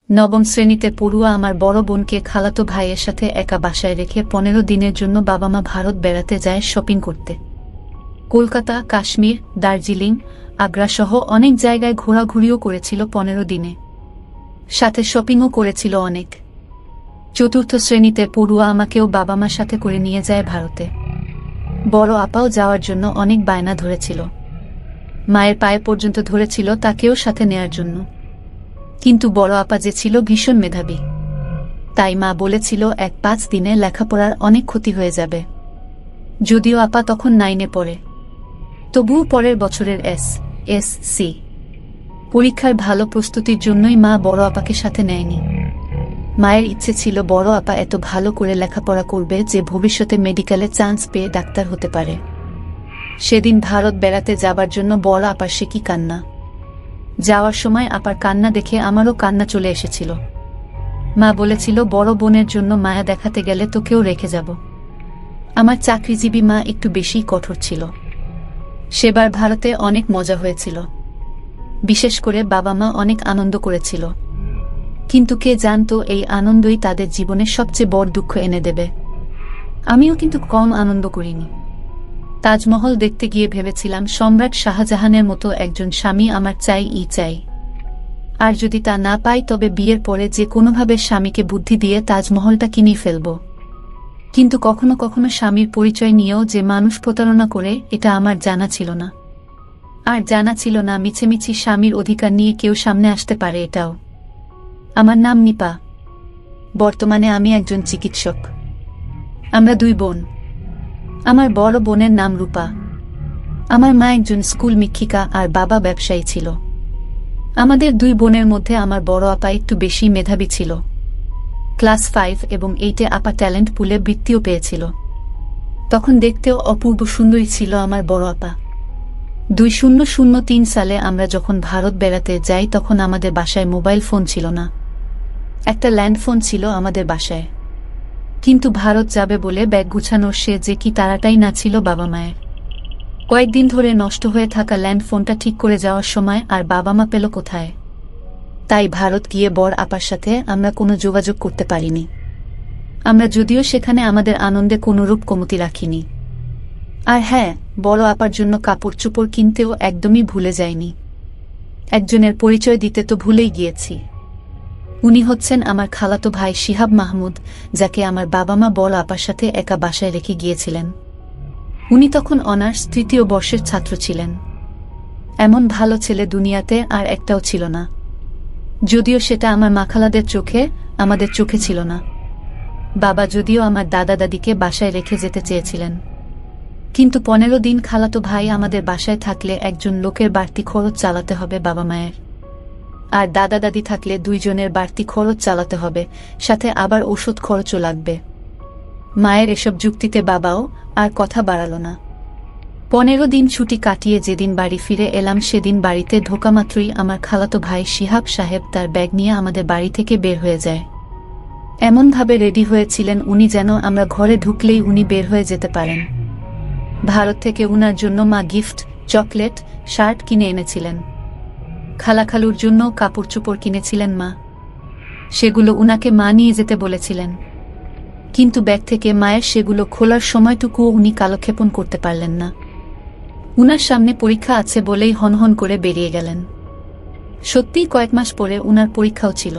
নবম শ্রেণীতে পড়ুয়া আমার বড় বোনকে খালাতো ভাইয়ের সাথে একা বাসায় রেখে 15 দিনের জন্য বাবা মা ভারত বেড়াতে যায় শপিং করতে। কলকাতা, কাশ্মীর, দার্জিলিং, আগ্রাসহ অনেক জায়গায় ঘোরাঘুরিও করেছিল 15 দিনে, সাথে শপিংও করেছিল অনেক। চতুর্থ শ্রেণীতে পড়ুয়া আমাকেও বাবা মার সাথে করে নিয়ে যায় ভারতে। বড় আপাও যাওয়ার জন্য অনেক বায়না ধরেছিল, মায়ের পায়ে পর্যন্ত ধরেছিল তাকেও সাথে নেয়ার জন্য। কিন্তু বড় আপা যে ছিল ভীষণ মেধাবী, তাই মা বলেছিল 1-5 দিনে লেখাপড়ার অনেক ক্ষতি হয়ে যাবে। যদিও আপা তখন 9-এ পড়ে, তবুও পরের বছরের এসএসসি পরীক্ষার ভালো প্রস্তুতির জন্যই মা বড় আপাকে সাথে নেয়নি। মায়ের ইচ্ছে ছিল বড় আপা এত ভালো করে লেখাপড়া করবে যে ভবিষ্যতে মেডিকেলে চান্স পেয়ে ডাক্তার হতে পারে। সেদিন ভারত বেড়াতে যাবার জন্য বড় আপার সে কি কান্না! যাওয়ার সময় আপার কান্না দেখে আমারও কান্না চলে এসেছিল। মা বলেছিল, বড় বোনের জন্য মায়া দেখাতে গেলে তোকেও রেখে যাব। আমার চাকরিজীবী মা একটু বেশি কঠোর ছিল। সেবার ভারতে অনেক মজা হয়েছিল, বিশেষ করে বাবা মা অনেক আনন্দ করেছিল। কিন্তু কে জানতো এই আনন্দই তাদের জীবনে সবচেয়ে বড় দুঃখ এনে দেবে। আমিও কিন্তু কম আনন্দ করিনি। তাজমহল দেখতে গিয়ে ভেবেছিলাম সম্রাট শাহজাহানের মতো একজন স্বামী আমার চাই। আর যদি তা না পাই তবে বিয়ের পরে যে কোনোভাবে স্বামীকে বুদ্ধি দিয়ে তাজমহলটা কিনে ফেলব। কিন্তু কখনো কখনো স্বামীর পরিচয় নিয়েও যে মানুষ প্রতারণা করে, এটা আমার জানা ছিল না। আর জানা ছিল না মিছেমিছি স্বামীর অধিকার নিয়ে কেউ সামনে আসতে পারে এটাও। আমার নাম নিপা। বর্তমানে আমি একজন চিকিৎসক। আমরা 2 বোন। আমার বড় বোনের নাম রূপা। আমার মা একজন স্কুল শিক্ষিকা আর বাবা ব্যবসায়ী ছিল। আমাদের 2 বোনের মধ্যে আমার বড় আপা একটু বেশি মেধাবী ছিল। ক্লাস 5 এবং 8-এ আপা ট্যালেন্ট পুলে বৃত্তিও পেয়েছিল। তখন দেখতেও অপূর্ব সুন্দরী ছিল আমার বড় আপা। 2003 সালে আমরা যখন ভারত বেড়াতে যাই তখন আমাদের বাসায় মোবাইল ফোন ছিল না। একটা ল্যান্ডফোন ছিল আমাদের বাসায়। কিন্তু ভারত যাবে বলে ব্যাগ গুছানোর সে যে কি তাড়াটাই না ছিল বাবা মায়ের। কয়েকদিন ধরে নষ্ট হয়ে থাকা ল্যান্ডফোনটা ঠিক করে যাওয়ার সময় আর বাবা মা পেল কোথায়। তাই ভারত গিয়ে বর আপার সাথে আমরা কোনো যোগাযোগ করতে পারিনি। আমরা যদিও সেখানে আমাদের আনন্দে কোনোরূপ কমতি রাখিনি। আর হ্যাঁ, বড় আপার জন্য কাপড় চোপড় কিনতেও একদমই ভুলে যাইনি। একজনের পরিচয় দিতে তো ভুলেই গিয়েছি। উনি হচ্ছেন আমার খালাতো ভাই শিহাব মাহমুদ, যাকে আমার বাবা মা বড় আপার সাথে একা বাসায় রেখে গিয়েছিলেন। উনি তখন অনার্স 3য় বর্ষের ছাত্র ছিলেন। এমন ভালো ছেলে দুনিয়াতে আর একটাও ছিল না। যদিও সেটা আমার মাখালাদের চোখে, আমাদের চোখে ছিল না। বাবা যদিও আমার দাদা দাদিকে বাসায় রেখে যেতে চেয়েছিলেন, কিন্তু 15 দিন খালাতো ভাই আমাদের বাসায় থাকলে একজন লোকের বাড়তি খরচ চালাতে হবে বাবা মায়ের। আর দাদা দাদি থাকলে 2 জনের বাড়তি খরচ চালাতে হবে, সাথে আবার ওষুধ খরচও লাগবে। মায়ের এসব যুক্তিতে বাবাও আর কথা বাড়ালো না। 15 দিন ছুটি কাটিয়ে যেদিন বাড়ি ফিরে এলাম সেদিন বাড়িতে ঢোকামাত্রই আমার খালাতো ভাই শিহাব সাহেব তার ব্যাগ নিয়ে আমাদের বাড়ি থেকে বের হয়ে যায়। এমনভাবে রেডি হয়েছিলেন উনি যেন আমরা ঘরে ঢুকলেই উনি বের হয়ে যেতে পারেন। ভারত থেকে উনার জন্য মা গিফট, চকলেট, শার্ট কিনে এনেছিলেন। খালাখালুর জন্য কাপড় চোপড় কিনেছিলেন মা। সেগুলো উনাকে মা নিয়ে যেতে বলেছিলেন, কিন্তু ব্যাগ থেকে মায়ের সেগুলো খোলার সময়টুকুও উনি কালক্ষেপণ করতে পারলেন না। উনার সামনে পরীক্ষা আছে বলেই হনহন করে বেরিয়ে গেলেন। সত্যিই কয়েক মাস পরে উনার পরীক্ষাও ছিল।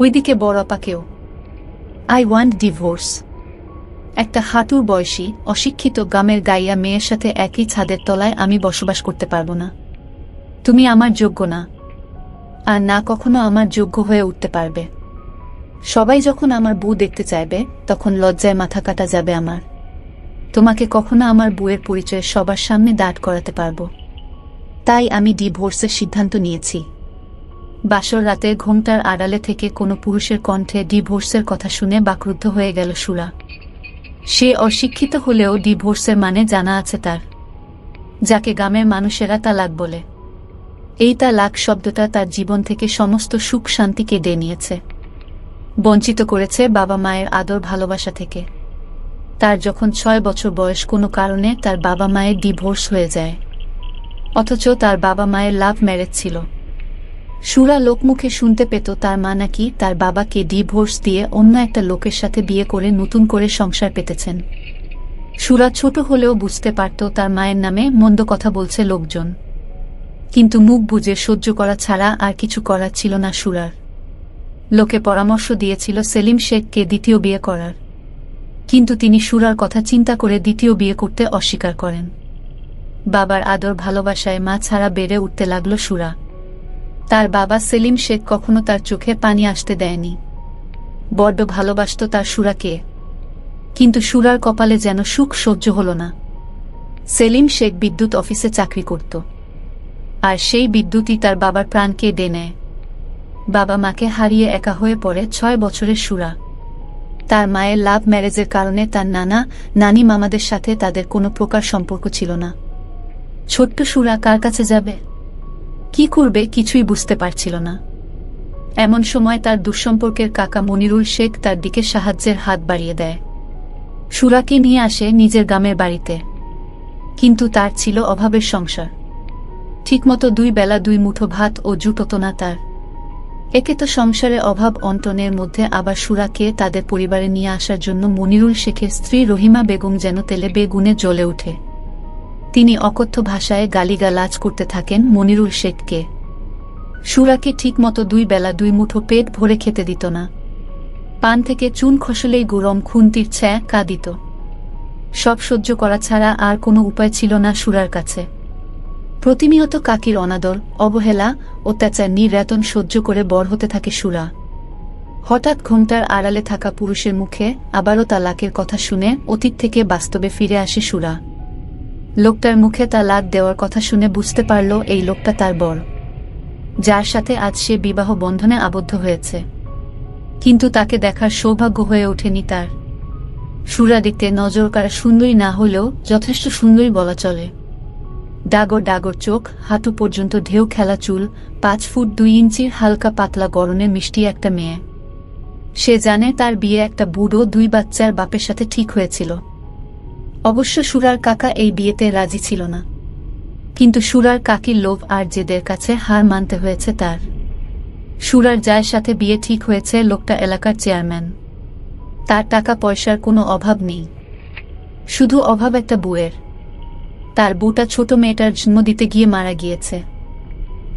ওইদিকে বড় আপাকেও আই ওয়ান্ট ডিভোর্স। একটা হাঁটুর বয়সী অশিক্ষিত গ্রামের গাইয়া মেয়ের সাথে একই ছাদের তলায় আমি বসবাস করতে পারবো না। তুমি আমার যোগ্য না, আর না কখনো আমার যোগ্য হয়ে উঠতে পারবে। সবাই যখন আমার বউ দেখতে চাইবে তখন লজ্জায় মাথা কাটা যাবে আমার। তোমাকে কখনো আমার বউয়ের পরিচয় সবার সামনে দাঁড় করাতে পারবো। তাই আমি ডিভোর্সের সিদ্ধান্ত নিয়েছি। বাসর রাতে ঘোমটার আড়ালে থেকে কোনো পুরুষের কণ্ঠে ডিভোর্সের কথা শুনে বাকরুদ্ধ হয়ে গেল সুরা। সে অশিক্ষিত হলেও ডিভোর্সের মানে জানা আছে তার, যাকে গ্রামের মানুষেরা তালাক বলে। এই তালাক শব্দটা তার জীবন থেকে সমস্ত সুখ শান্তি কেড়ে নিয়েছে, বঞ্চিত করেছে বাবা মায়ের আদর ভালোবাসা থেকে। তার যখন 6 বছর বয়স কোনো কারণে তার বাবা মায়ের ডিভোর্স হয়ে যায়, অথচ তার বাবা মায়ের লাভ ম্যারেজ ছিল। সুরা লোকমুখে শুনতে পেত তার মা নাকি তার বাবাকে ডিভোর্স দিয়ে অন্য একটা লোকের সাথে বিয়ে করে নতুন করে সংসার পেতেছেন। সুরা ছোট হলেও বুঝতে পারত তার মায়ের নামে মন্দ কথা বলছে লোকজন, কিন্তু মুখ বুজে সহ্য করা ছাড়া আর কিছু করার ছিল না সুরার। লোকে পরামর্শ দিয়েছিল সেলিম শেখকে দ্বিতীয় বিয়ে করার, কিন্তু তিনি সুরার কথা চিন্তা করে দ্বিতীয় বিয়ে করতে অস্বীকার করেন। বাবার আদর ভালোবাসায় মা ছাড়া বেড়ে উঠতে লাগল সুরা। তার বাবা সেলিম শেখ কখনো তার চোখে পানি আসতে দেয়নি। বড্ড ভালোবাসত তার সুরাকে, কিন্তু সুরার কপালে যেন সুখ সহ্য হল না। সেলিম শেখ বিদ্যুৎ অফিসে চাকরি করত, আর সেই বিদ্যুৎই তার বাবার প্রাণ কেড়ে নেয়। বাবা মাকে হারিয়ে একা হয়ে পড়ে 6 বছরের সুরা। তার মায়ের লাভ ম্যারেজের কারণে তার নানা নানি মামাদের সাথে তাদের কোনো প্রকার সম্পর্ক ছিল না। ছোট্ট সুরা কার কাছে যাবে, কি করবে কিছুই বুঝতে পারছিল না। এমন সময় তার দুঃসম্পর্কের কাকা মনিরুল শেখ তার দিকে সাহায্যের হাত বাড়িয়ে দেয়। সুরাকে নিয়ে আসে নিজের গ্রামের বাড়িতে, কিন্তু তার ছিল অভাবের সংসার। ঠিকমতো 2 বেলা 2 মুঠো ভাত ও জুটত না তার। একে তো সংসারে অভাব অন্টনের মধ্যে আবার সুরাকে তাদের পরিবারে নিয়ে আসার জন্য মনিরুল শেখের স্ত্রী রহিমা বেগম যেন তেলে বেগুনে জ্বলে ওঠে। তিনি অকথ্য ভাষায় গালিগালাজ করতে থাকেন মনিরুল শেখকে। সুরাকে ঠিকমতো 2 বেলা 2 মুঠো পেট ভরে খেতে দিত না। পান থেকে চুন খসলেই গরম খুন্তির ছ্যাঁকা দিত। সব সহ্য করা ছাড়া আর কোনো উপায় ছিল না সুরার কাছে। প্রতিনিয়ত কাকির অনাদর, অবহেলা, অত্যাচার, নির্যাতন সহ্য করে বড় হতে থাকে সুরা। হঠাৎ ঘোমটার আড়ালে থাকা পুরুষের মুখে আবারও তালাকের কথা শুনে অতীত থেকে বাস্তবে ফিরে আসে সুরা। লোকটার মুখে তালাক দেওয়ার কথা শুনে বুঝতে পারল এই লোকটা তার বর, যার সাথে আজ সে বিবাহ বন্ধনে আবদ্ধ হয়েছে। কিন্তু তাকে দেখার সৌভাগ্য হয়ে ওঠেনি তার। সুরা দেখতে নজরকাড়া সুন্দরী না হলেও যথেষ্ট সুন্দরী বলা চলে। ডাগর ডাগর চোখ, হাঁটু পর্যন্ত ঢেউ খেলা চুল, 5 ফুট 2 ইঞ্চির হালকা পাতলা গড়নের মিষ্টি একটা মেয়ে। সে জানে তার বিয়ে একটা বুড়ো 2 বাচ্চার বাপের সাথে ঠিক হয়েছিল। অবশ্য সুরার কাকা এই বিয়েতে রাজি ছিল না, কিন্তু সুরার কাকির লোভ আর জেদের কাছে হার মানতে হয়েছে তার। সুরার যার সাথে বিয়ে ঠিক হয়েছে লোকটা এলাকার চেয়ারম্যান। তার টাকা পয়সার কোনো অভাব নেই, শুধু অভাব একটা বউয়ের। তার বউটা ছোট মেয়েটার জন্ম দিতে গিয়ে মারা গিয়েছে।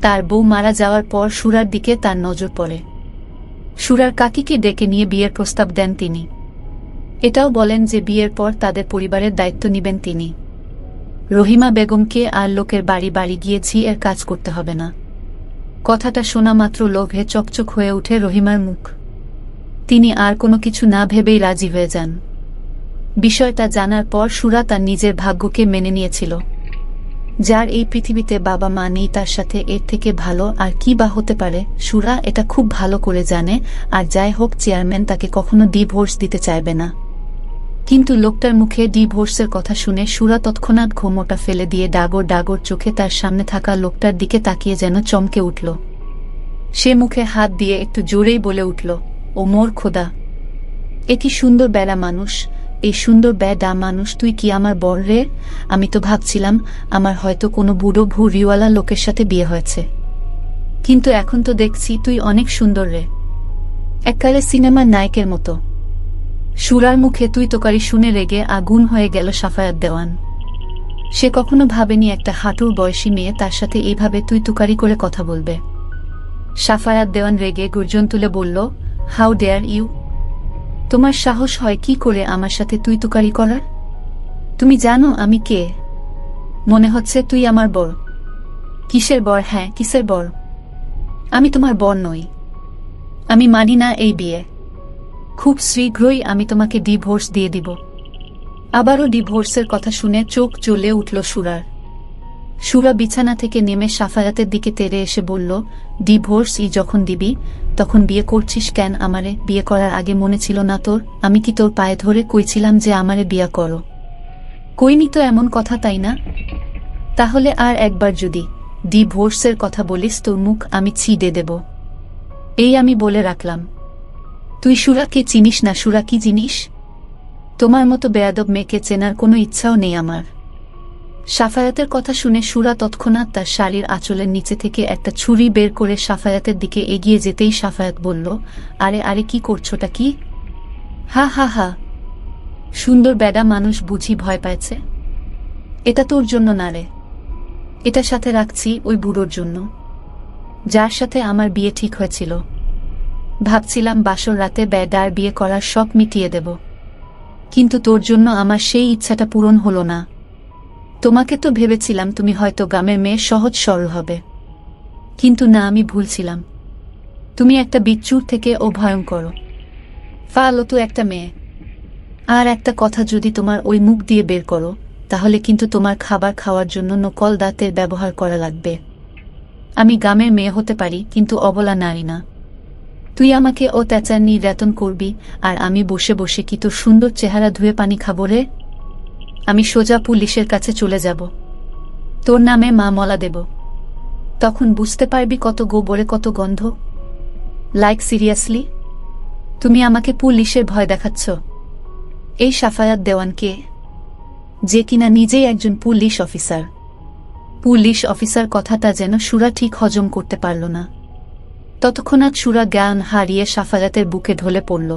তার বউ মারা যাওয়ার পর সুরার দিকে তার নজর পড়ে। সুরার কাকিকে ডেকে নিয়ে বিয়ের প্রস্তাব দেন তিনি। এটাও বলেন যে বিয়ের পর তাদের পরিবারের দায়িত্ব নেবেন তিনি। রহিমা বেগমকে আর লোকের বাড়ি বাড়ি গিয়ে এর কাজ করতে হবে না। কথাটা শোনা মাত্র লোভে চকচক হয়ে ওঠে রহিমার মুখ। তিনি আর কোনো কিছু না ভেবেই রাজি হয়ে যান। বিষয়টা জানার পর সুরা তার নিজের ভাগ্যকে মেনে নিয়েছিল। যার এই পৃথিবীতে বাবা মা নেই, তার সাথে এর থেকে ভালো আর কি বা হতে পারে। সুরা এটা খুব ভালো করে জানে। আর যাই হোক, চেয়ারম্যান তাকে কখনো ডিভোর্স দিতে চাইবে না। কিন্তু লোকটার মুখে ডিভোর্সের কথা শুনে সুরা তৎক্ষণাৎ ঘুমোটা ফেলে দিয়ে ডাগর ডাগর চোখে তার সামনে থাকা লোকটার দিকে তাকিয়ে যেন চমকে উঠল। সে মুখে হাত দিয়ে একটু জোরেই বলে উঠল, ও মোর খোদা, এ কি সুন্দর বেড়া মানুষ! এই সুন্দর বেডা মানুষ তুই কি আমার বর রে? আমি তো ভাবছিলাম আমার হয়তো কোনো বুড়ো ভুঁড়িওয়ালা লোকের সাথে বিয়ে হয়েছে, কিন্তু এখন তো দেখছি তুই অনেক সুন্দর রে, এককালে সিনেমার নায়কের মতো। সুরার মুখে তুই তোকারি শুনে রেগে আগুন হয়ে গেল সাফায়াত দেওয়ান। সে কখনো ভাবেনি একটা হাঁটুর বয়সী মেয়ে তার সাথে এইভাবে তুই তুকারি করে কথা বলবে। সাফায়াত দেওয়ান রেগে গর্জন তুলে বলল, হাউ ডেয়ার ইউ! তোমার সাহস হয় কি করে আমার সাথে তুই তুকারি করার? তুমি জানো আমি কে? মনে হচ্ছে তুই আমার বর। কিসের বর? হ্যাঁ, কিসের বর? আমি তোমার বর নই। আমি মানি না এই বিয়ে। খুব শীঘ্রই আমি তোমাকে ডিভোর্স দিয়ে দিব। আবারও ডিভোর্সের কথা শুনে চোখ জ্বলে উঠল সুরার। সুরা বিছানা থেকে নেমে সাফায়াতের দিকে তেড়ে এসে বলল, ডিভোর্স যখন দিবি তখন বিয়ে করছিস কেন আমারে? বিয়ে করার আগে মনে ছিল না তোর? আমি কি তোর পায়ে ধরে কইছিলাম যে আমারে বিয়ে করো? কইনি তো এমন কথা, তাই না? তাহলে আর একবার যদি ডিভোর্সের কথা বলিস তোর মুখ আমি ছিঁড়ে দেব। এই আমি বলে রাখলাম। তুই সুরাকে চিনিস না। সুরা কি জিনিস? তোমার মতো বেয়াদব মেয়েকে চেনার কোনো ইচ্ছাও নেই আমার। সাফায়াতের কথা শুনে সুরা তৎক্ষণাৎ তার শাড়ির আঁচলের নিচে থেকে একটা ছুরি বের করে সাফায়াতের দিকে এগিয়ে যেতেই সাফায়াত বলল, আরে আরে কি করছোটা কি? হা হা হা, সুন্দর বেডা মানুষ বুঝি ভয় পাইছে? এটা তোর জন্য না রে, এটা সাথে রাখছি ওই বুড়োর জন্য, যার সাথে আমার বিয়ে ঠিক হয়েছিল। ভাবছিলাম বাসর রাতে বেডার বিয়ে করার শখ মিটিয়ে দেব, কিন্তু তোর জন্য আমার সেই ইচ্ছাটা পূরণ হলো না। তোমাকে তো ভেবেছিলাম তুমি হয়তো গ্রামের মেয়ে, সহজ সরল হবে, কিন্তু না, আমি ভুলছিলাম। তুমি একটা বিচ্ছুর থেকে ও ভয়ঙ্কর ফালতু একটা মেয়ে। আর একটা কথা যদি তোমার ওই মুখ দিয়ে বের করো, তাহলে কিন্তু তোমার খাবার খাওয়ার জন্য নকল দাঁতের ব্যবহার করা লাগবে। আমি গ্রামের মেয়ে হতে পারি, কিন্তু অবলা নারী না। তুই আমাকে অত্যাচার নির্যাতন করবি, আর আমি বসে বসে কি তোর সুন্দর চেহারা ধুয়ে পানি খাবো রে? আমি সোজা পুলিশের কাছে চলে যাব, তোর নামে মামলা দেব, তখন বুঝতে পারবি কত গোবরে কত গন্ধ। লাইক সিরিয়াসলি, তুমি আমাকে পুলিশের ভয় দেখাচ্ছ? এই সাফায়াত দেওয়ান কে, যে কিনা নিজেই একজন পুলিশ অফিসার? পুলিশ অফিসার কথাটা যেন সুরা ঠিক হজম করতে পারল না। ততক্ষণাৎ সুরা জ্ঞান হারিয়ে সাফায়াতের বুকে ঢলে পড়ল।